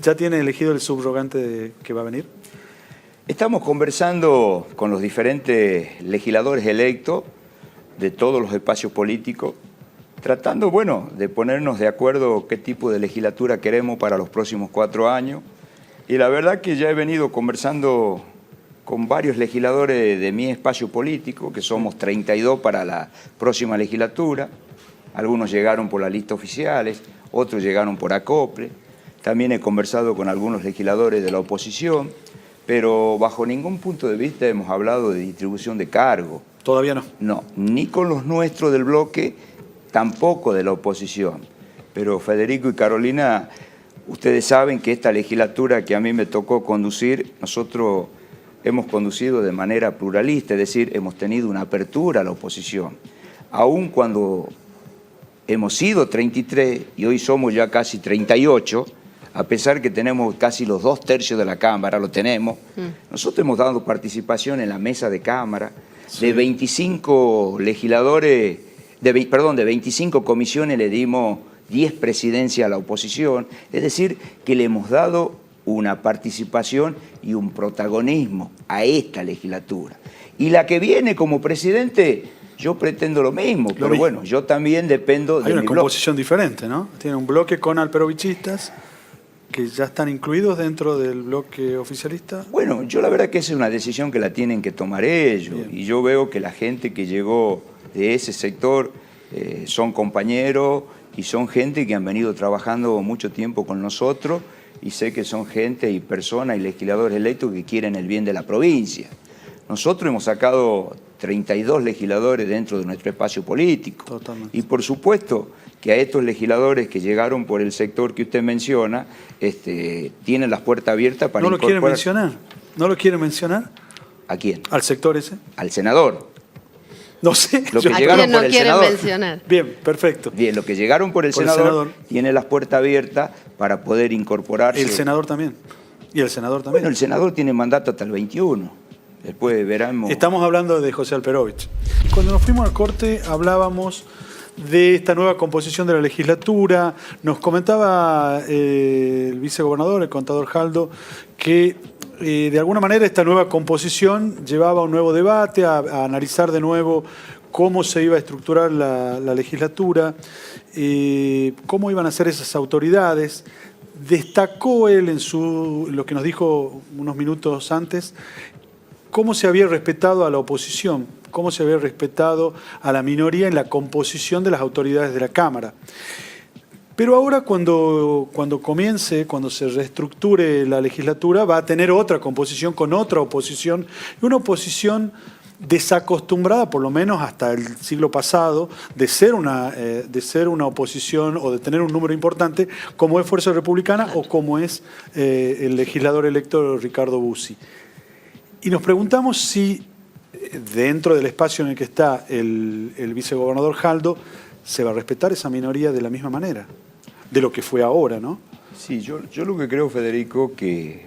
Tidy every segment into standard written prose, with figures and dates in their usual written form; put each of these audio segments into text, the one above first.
¿Ya tiene elegido el subrogante que va a venir? Estamos conversando con los diferentes legisladores electos de todos los espacios políticos, tratando, bueno, de ponernos de acuerdo qué tipo de legislatura queremos para los próximos 4 años. Y la verdad que ya he venido conversando con varios legisladores de mi espacio político, que somos 32 para la próxima legislatura. Algunos llegaron por la lista oficiales, otros llegaron por acople. También he conversado con algunos legisladores de la oposición, pero bajo ningún punto de vista hemos hablado de distribución de cargos. Todavía no. No, ni con los nuestros del bloque, tampoco de la oposición. Pero Federico y Carolina, ustedes saben que esta legislatura que a mí me tocó conducir, nosotros hemos conducido de manera pluralista, es decir, hemos tenido una apertura a la oposición. Aun cuando hemos sido 33 y hoy somos ya casi 38, a pesar que tenemos casi los 2/3 de la Cámara, lo tenemos, nosotros hemos dado participación en la mesa de Cámara, sí. De 25 legisladores, de 25 comisiones le dimos 10 presidencias a la oposición, es decir, que le hemos dado una participación y un protagonismo a esta legislatura. Y la que viene como presidente, yo pretendo lo mismo, pero bueno, yo también dependo de mi bloque. Hay una composición diferente, ¿no? Tiene un bloque con alperovichistas que ya están incluidos dentro del bloque oficialista. Bueno, yo la verdad que esa es una decisión que la tienen que tomar ellos. Bien. Y yo veo que la gente que llegó de ese sector son compañeros y son gente que han venido trabajando mucho tiempo con nosotros y sé que son gente y personas y legisladores electos que quieren el bien de la provincia. Nosotros hemos sacado 32 legisladores dentro de nuestro espacio político. Totalmente. Y por supuesto que a estos legisladores que llegaron por el sector que usted menciona, tienen las puertas abiertas para incorporar... ¿No lo quiere mencionar? ¿No lo quiere mencionar? ¿A quién? ¿Al sector ese? Al senador. No sé. Lo que llegaron por el senador. Mencionar. Bien, perfecto. Bien, lo que llegaron por el senador tiene las puertas abiertas para poder incorporarse. El senador también. Y el senador también. Bueno, el senador tiene mandato hasta el 21. Después veremos. Estamos hablando de José Alperovich. Cuando nos fuimos al corte hablábamos de esta nueva composición de la legislatura. Nos comentaba el vicegobernador, el contador Jaldo, que de alguna manera esta nueva composición llevaba a un nuevo debate, a analizar de nuevo cómo se iba a estructurar la legislatura, cómo iban a ser esas autoridades. Destacó él en lo que nos dijo unos minutos antes, cómo se había respetado a la oposición, cómo se había respetado a la minoría en la composición de las autoridades de la Cámara. Pero ahora cuando se reestructure la legislatura, va a tener otra composición con otra oposición, y una oposición desacostumbrada, por lo menos hasta el siglo pasado, de ser una oposición o de tener un número importante, como es Fuerza Republicana o como es el legislador electo Ricardo Bussi. Y nos preguntamos si dentro del espacio en el que está el vicegobernador Jaldo se va a respetar esa minoría de la misma manera, de lo que fue ahora, ¿no? Sí, yo lo que creo, Federico, que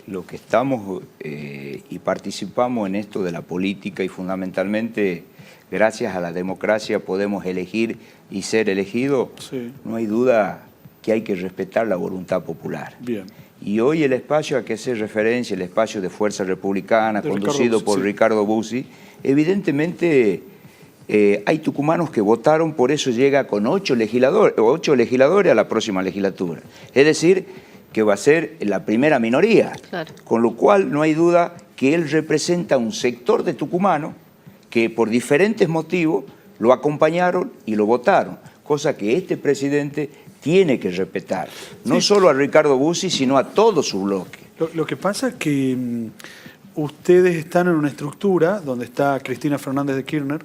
lo que estamos y participamos en esto de la política y fundamentalmente gracias a la democracia podemos elegir y ser elegidos, sí. No hay duda que hay que respetar la voluntad popular. Bien. Y hoy el espacio a que hace referencia, el espacio de Fuerza Republicana, conducido por Ricardo Bussi, evidentemente hay tucumanos que votaron, por eso llega con 8 legisladores a la próxima legislatura. Es decir, que va a ser la primera minoría. Claro. Con lo cual no hay duda que él representa un sector de tucumanos que por diferentes motivos lo acompañaron y lo votaron, cosa que este presidente tiene que respetar, no solo a Ricardo Bussi, sino a todo su bloque. Lo que pasa es que ustedes están en una estructura donde está Cristina Fernández de Kirchner,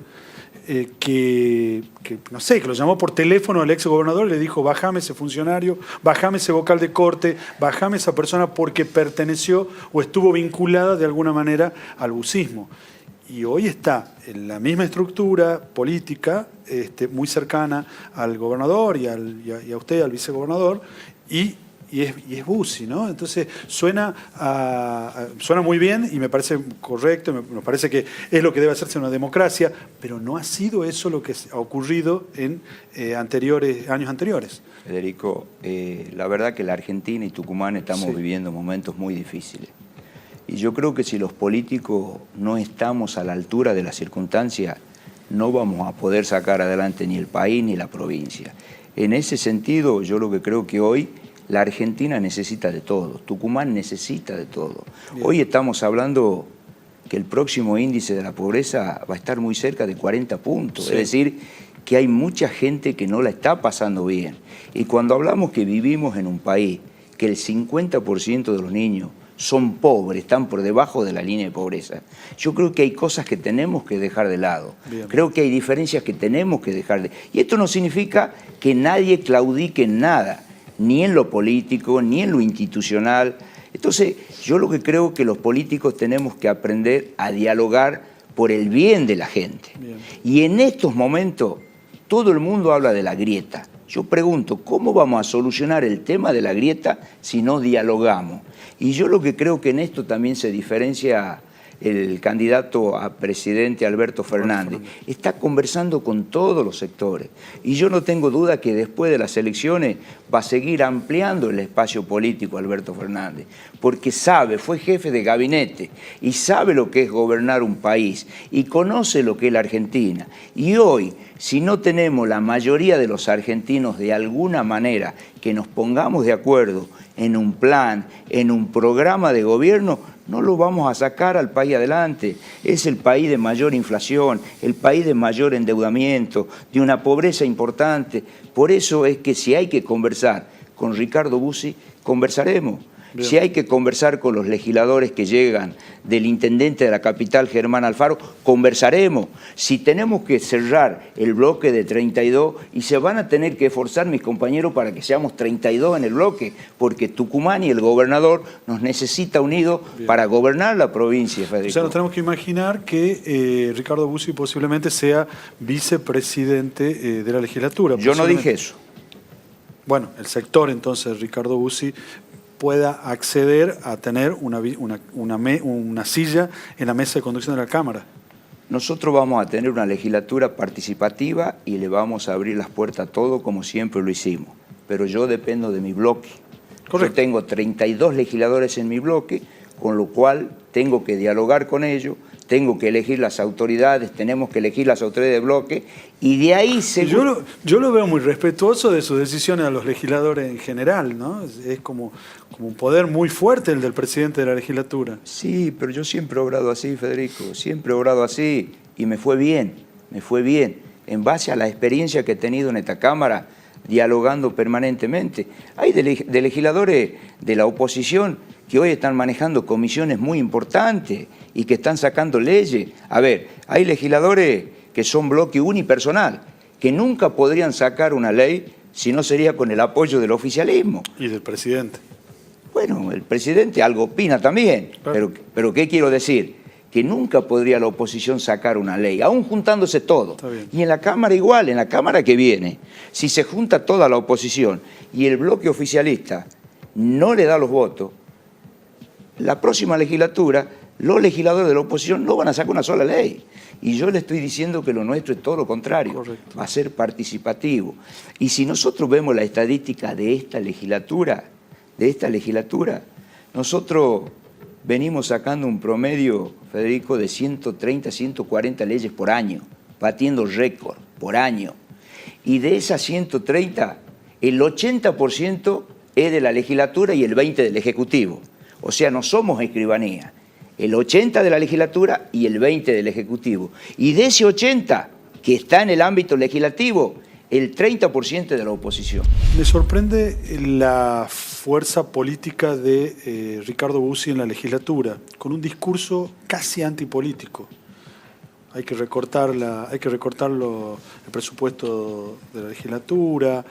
que no sé, que lo llamó por teléfono al ex gobernador y le dijo: bajame ese funcionario, bajame ese vocal de corte, bajame esa persona porque perteneció o estuvo vinculada de alguna manera al busismo. Y hoy está en la misma estructura política, muy cercana al gobernador y a usted, al vicegobernador, y y es Bussi, ¿no? Entonces suena muy bien y me parece correcto, me parece que es lo que debe hacerse en una democracia, pero no ha sido eso lo que ha ocurrido en años anteriores. Federico, la verdad que la Argentina y Tucumán estamos viviendo momentos muy difíciles. Y yo creo que si los políticos no estamos a la altura de las circunstancias, no vamos a poder sacar adelante ni el país ni la provincia. En ese sentido, yo lo que creo que hoy la Argentina necesita de todo, Tucumán necesita de todo. Bien. Hoy estamos hablando que el próximo índice de la pobreza va a estar muy cerca de 40 puntos, es decir, que hay mucha gente que no la está pasando bien. Y cuando hablamos que vivimos en un país que el 50% de los niños son pobres, están por debajo de la línea de pobreza, yo creo que hay cosas que tenemos que dejar de lado. Bien. Creo que hay diferencias que tenemos que dejar de... Y esto no significa que nadie claudique en nada, ni en lo político, ni en lo institucional. Entonces, yo lo que creo que los políticos tenemos que aprender a dialogar por el bien de la gente. Bien. Y en estos momentos, todo el mundo habla de la grieta. Yo pregunto, ¿cómo vamos a solucionar el tema de la grieta si no dialogamos? Y yo lo que creo que en esto también se diferencia el candidato a presidente Alberto Fernández. Está conversando con todos los sectores. Y yo no tengo duda que después de las elecciones va a seguir ampliando el espacio político Alberto Fernández. Porque sabe, fue jefe de gabinete y sabe lo que es gobernar un país y conoce lo que es la Argentina. Y hoy, si no tenemos la mayoría de los argentinos de alguna manera que nos pongamos de acuerdo en un plan, en un programa de gobierno, no lo vamos a sacar al país adelante. Es el país de mayor inflación, el país de mayor endeudamiento, de una pobreza importante. Por eso es que si hay que conversar con Ricardo Bussi, conversaremos. Bien. Si hay que conversar con los legisladores que llegan del intendente de la capital, Germán Alfaro, conversaremos. Si tenemos que cerrar el bloque de 32, y se van a tener que esforzar mis compañeros para que seamos 32 en el bloque, porque Tucumán y el gobernador nos necesita unidos para gobernar la provincia, Federico. O sea, nos tenemos que imaginar que Ricardo Bussi posiblemente sea vicepresidente de la legislatura. Yo no dije eso. Bueno, el sector entonces, Ricardo Bussi, pueda acceder a tener una silla en la mesa de conducción de la Cámara. Nosotros vamos a tener una legislatura participativa y le vamos a abrir las puertas a todo como siempre lo hicimos. Pero yo dependo de mi bloque. Correcto. Yo tengo 32 legisladores en mi bloque, con lo cual tengo que dialogar con ellos, tengo que elegir las autoridades, tenemos que elegir las autoridades de bloque, y de ahí se... Yo lo veo muy respetuoso de sus decisiones a los legisladores en general, ¿no? Es como un poder muy fuerte el del presidente de la legislatura. Sí, pero yo siempre he obrado así, Federico, siempre he obrado así, y me fue bien, en base a la experiencia que he tenido en esta Cámara, dialogando permanentemente. Hay de legisladores de la oposición que hoy están manejando comisiones muy importantes y que están sacando leyes. A ver, hay legisladores que son bloque unipersonal, que nunca podrían sacar una ley si no sería con el apoyo del oficialismo. Y del presidente. Bueno, el presidente algo opina también, claro. Pero ¿qué quiero decir? Que nunca podría la oposición sacar una ley, aún juntándose todo. Y en la Cámara igual, en la Cámara que viene, si se junta toda la oposición y el bloque oficialista no le da los votos, la próxima legislatura, los legisladores de la oposición no van a sacar una sola ley. Y yo le estoy diciendo que lo nuestro es todo lo contrario. Correcto. Va a ser participativo. Y si nosotros vemos la estadística de esta legislatura, nosotros venimos sacando un promedio, Federico, de 130, 140 leyes por año, batiendo récord por año. Y de esas 130, el 80% es de la legislatura y el 20% del Ejecutivo. O sea, no somos escribanía. El 80% de la legislatura y el 20% del Ejecutivo. Y de ese 80% que está en el ámbito legislativo, el 30% de la oposición. Me sorprende la fuerza política de Ricardo Bussi en la legislatura, con un discurso casi antipolítico. Hay que recortar el presupuesto de la legislatura,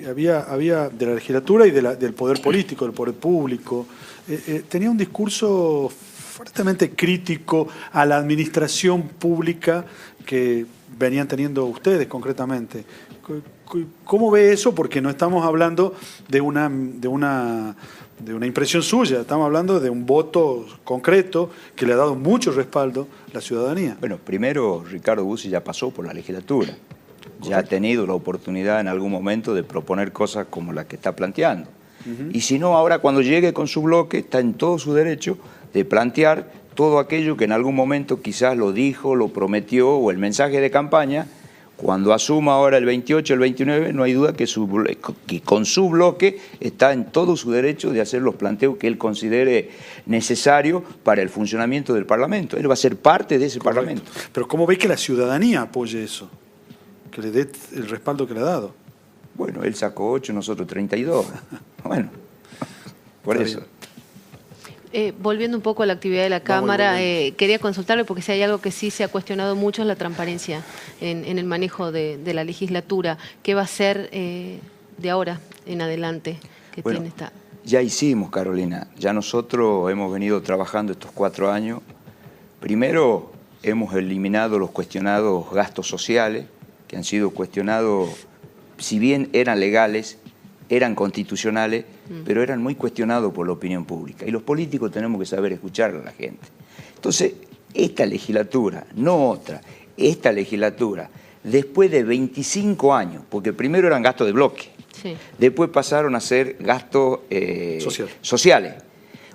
había de la legislatura y del poder político, del poder público. Tenía un discurso fuertemente crítico a la administración pública que venían teniendo ustedes concretamente. ¿Cómo ve eso? Porque no estamos hablando de una impresión suya, estamos hablando de un voto concreto que le ha dado mucho respaldo a la ciudadanía. Bueno, primero Ricardo Bussi ya pasó por la legislatura, ya ha tenido la oportunidad en algún momento de proponer cosas como las que está planteando. Y si no, ahora cuando llegue con su bloque está en todo su derecho de plantear todo aquello que en algún momento quizás lo dijo, lo prometió o el mensaje de campaña. Cuando asuma ahora el 28, el 29, no hay duda que con su bloque está en todo su derecho de hacer los planteos que él considere necesarios para el funcionamiento del Parlamento. Él va a ser parte de ese Parlamento. Pero ¿cómo ve que la ciudadanía apoye eso? Que le dé el respaldo que le ha dado. Bueno, él sacó 8, nosotros 32. Bueno, por eso. Volviendo un poco a la actividad de la Cámara, quería consultarle porque si hay algo que sí se ha cuestionado mucho es la transparencia en el manejo de la legislatura. ¿Qué va a ser de ahora en adelante que Bueno, tiene esta? Ya hicimos, Carolina. Ya nosotros hemos venido trabajando estos 4 años. Primero, hemos eliminado los cuestionados gastos sociales, que han sido cuestionados, si bien eran legales, eran constitucionales, pero eran muy cuestionados por la opinión pública. Y los políticos tenemos que saber escuchar a la gente. Entonces, esta legislatura, no otra, esta legislatura, después de 25 años, porque primero eran gastos de bloque, sí, después pasaron a ser gastos sociales.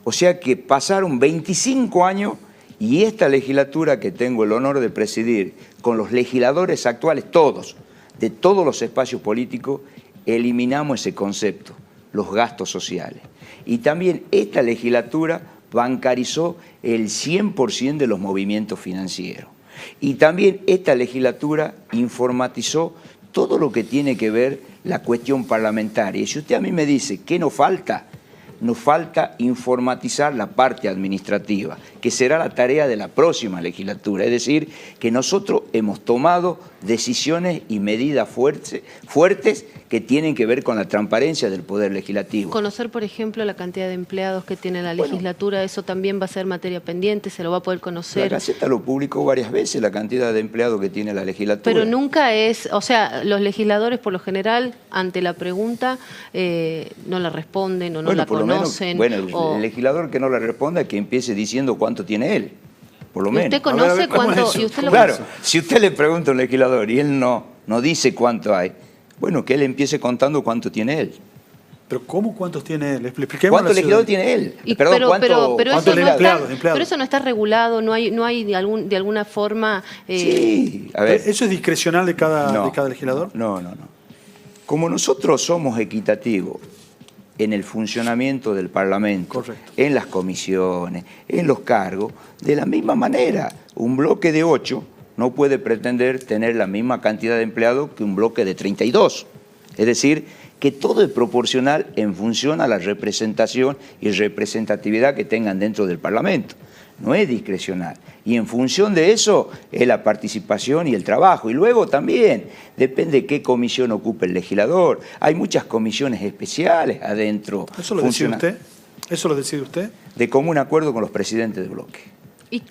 O sea que pasaron 25 años y esta legislatura que tengo el honor de presidir, con los legisladores actuales, todos, de todos los espacios políticos, eliminamos ese concepto, los gastos sociales. Y también esta legislatura bancarizó el 100% de los movimientos financieros. Y también esta legislatura informatizó todo lo que tiene que ver la cuestión parlamentaria. Y si usted a mí me dice, ¿qué nos falta? Nos falta informatizar la parte administrativa, que será la tarea de la próxima legislatura. Es decir, que nosotros hemos tomado decisiones y medidas fuertes que tienen que ver con la transparencia del Poder Legislativo. Conocer, por ejemplo, la cantidad de empleados que tiene la legislatura, eso también va a ser materia pendiente, se lo va a poder conocer. La Gaceta lo publicó varias veces, la cantidad de empleados que tiene la legislatura. Pero nunca es, o sea, los legisladores por lo general, ante la pregunta, no la responden o no la conocen. El legislador que no la responda, que empiece diciendo cuánto tiene él, por lo menos. ¿Usted conoce cuánto? ¿Y usted lo claro, si usted le pregunta a un legislador y él no dice cuánto hay, bueno, que él empiece contando cuánto tiene él. ¿Pero cómo cuántos tiene él? Expliquemos. ¿Cuántos legisladores tiene él? Pero eso no está regulado, no hay de alguna forma... Sí, a ver. ¿Eso es discrecional de cada legislador? No. Como nosotros somos equitativos en el funcionamiento del Parlamento, correcto, en las comisiones, en los cargos, de la misma manera, un bloque de 8 no puede pretender tener la misma cantidad de empleados que un bloque de 32. Es decir, que todo es proporcional en función a la representación y representatividad que tengan dentro del Parlamento. No es discrecional. Y en función de eso es la participación y el trabajo. Y luego también depende de qué comisión ocupe el legislador. Hay muchas comisiones especiales adentro. ¿Eso lo decide usted? ¿Eso lo decide usted? De común acuerdo con los presidentes de bloque.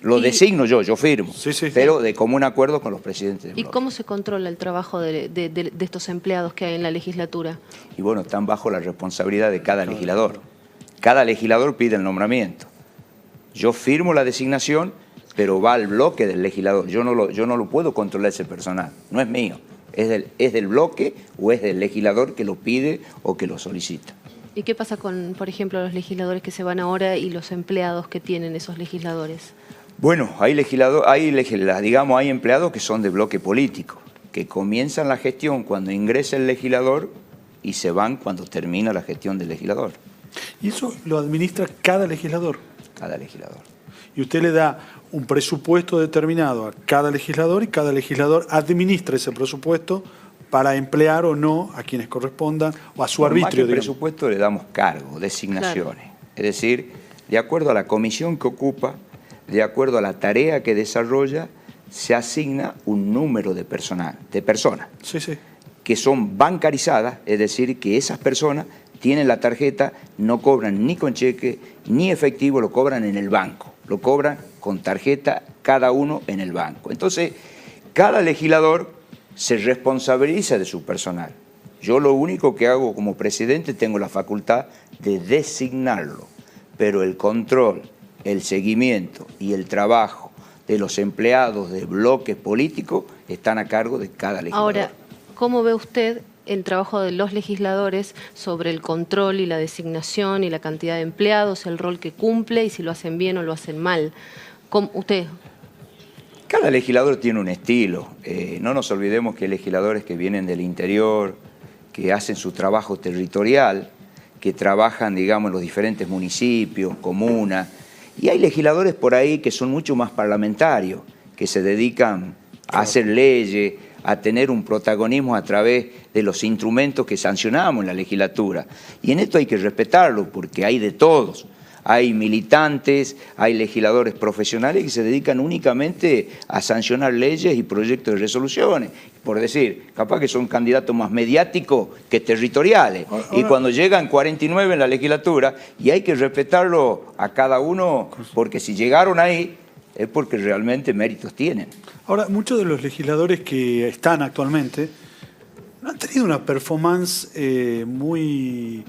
Lo designo yo firmo, pero de común acuerdo con los presidentes de bloque. ¿Y cómo se controla el trabajo de estos empleados que hay en la legislatura? Y bueno, están bajo la responsabilidad de cada legislador. Cada legislador pide el nombramiento. Yo firmo la designación, pero va al bloque del legislador. Yo no lo puedo controlar ese personal, no es mío. Es del bloque o es del legislador que lo pide o que lo solicita. ¿Y qué pasa con, por ejemplo, los legisladores que se van ahora y los empleados que tienen esos legisladores? Bueno, hay empleados que son de bloque político, que comienzan la gestión cuando ingresa el legislador y se van cuando termina la gestión del legislador. ¿Y eso lo administra cada legislador? Cada legislador. Y usted le da un presupuesto determinado a cada legislador y cada legislador administra ese presupuesto para emplear o no a quienes correspondan o a su arbitrio. Más que presupuesto le damos cargo, designaciones. Claro. Es decir, de acuerdo a la comisión que ocupa, de acuerdo a la tarea que desarrolla, se asigna un número de personas que son bancarizadas, es decir, que esas personas tienen la tarjeta, no cobran ni con cheque ni efectivo, lo cobran en el banco, lo cobran con tarjeta cada uno en el banco. Entonces, cada legislador se responsabiliza de su personal. Yo lo único que hago como presidente, tengo la facultad de designarlo, pero el control, el seguimiento y el trabajo de los empleados de bloques políticos están a cargo de cada legislador. Ahora, ¿cómo ve usted el trabajo de los legisladores sobre el control y la designación y la cantidad de empleados, el rol que cumple y si lo hacen bien o lo hacen mal? ¿Usted? Cada legislador tiene un estilo. No nos olvidemos que hay legisladores que vienen del interior, que hacen su trabajo territorial, que trabajan, digamos, en los diferentes municipios, comunas, y hay legisladores por ahí que son mucho más parlamentarios, que se dedican a hacer leyes, a tener un protagonismo a través de los instrumentos que sancionamos en la legislatura. Y en esto hay que respetarlo, porque hay de todos. Hay militantes, hay legisladores profesionales que se dedican únicamente a sancionar leyes y proyectos de resoluciones. Por decir, capaz que son candidatos más mediáticos que territoriales. Y cuando llegan 49 en la legislatura, y hay que respetarlo a cada uno, porque si llegaron ahí, es porque realmente méritos tienen. Ahora, muchos de los legisladores que están actualmente no han tenido una performance muy,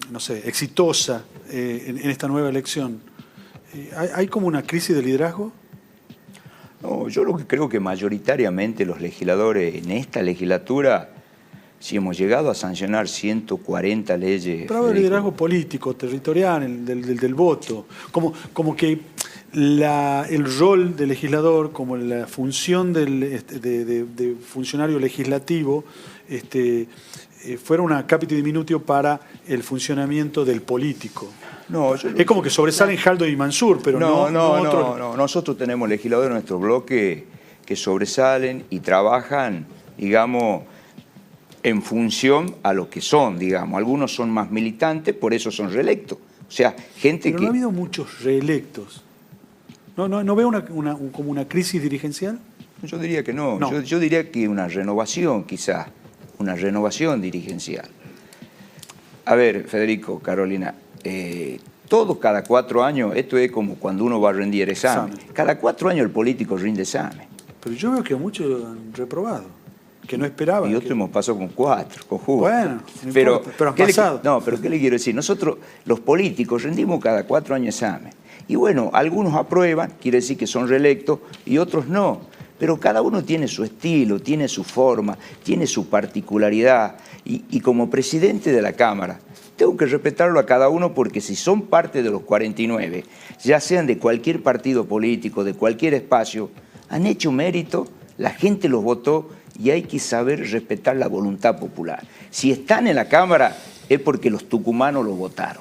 no sé, exitosa en esta nueva elección. ¿Hay como una crisis de liderazgo? No, yo lo que creo que mayoritariamente los legisladores en esta legislatura, si hemos llegado a sancionar 140 leyes... Pero el liderazgo político, territorial, del voto, como que el rol del legislador, como la función de funcionario legislativo, fuera una capite diminutio para el funcionamiento del político. No, es como que sobresalen Jaldo y Mansur, pero no. Nosotros tenemos legisladores en nuestro bloque que sobresalen y trabajan, digamos, en función a lo que son, digamos. Algunos son más militantes, por eso son reelectos. O sea, gente pero que... no ha habido muchos reelectos. ¿No veo como una crisis dirigencial? Yo diría que no. Yo diría que una renovación, quizás. Una renovación dirigencial. A ver, Federico, Carolina, todos cada 4 años, esto es como cuando uno va a rendir examen. Cada 4 años el político rinde examen. Pero yo veo que muchos han reprobado, que no esperaban. Y otros hemos pasado con 4, con justo. Bueno, pero han pasado. No, pero ¿qué le quiero decir? Nosotros, los políticos, rendimos cada 4 años examen. Y bueno, algunos aprueban, quiere decir que son reelectos, y otros no. Pero cada uno tiene su estilo, tiene su forma, tiene su particularidad. Y como presidente de la Cámara, tengo que respetarlo a cada uno porque si son parte de los 49, ya sean de cualquier partido político, de cualquier espacio, han hecho mérito, la gente los votó y hay que saber respetar la voluntad popular. Si están en la Cámara es porque los tucumanos los votaron.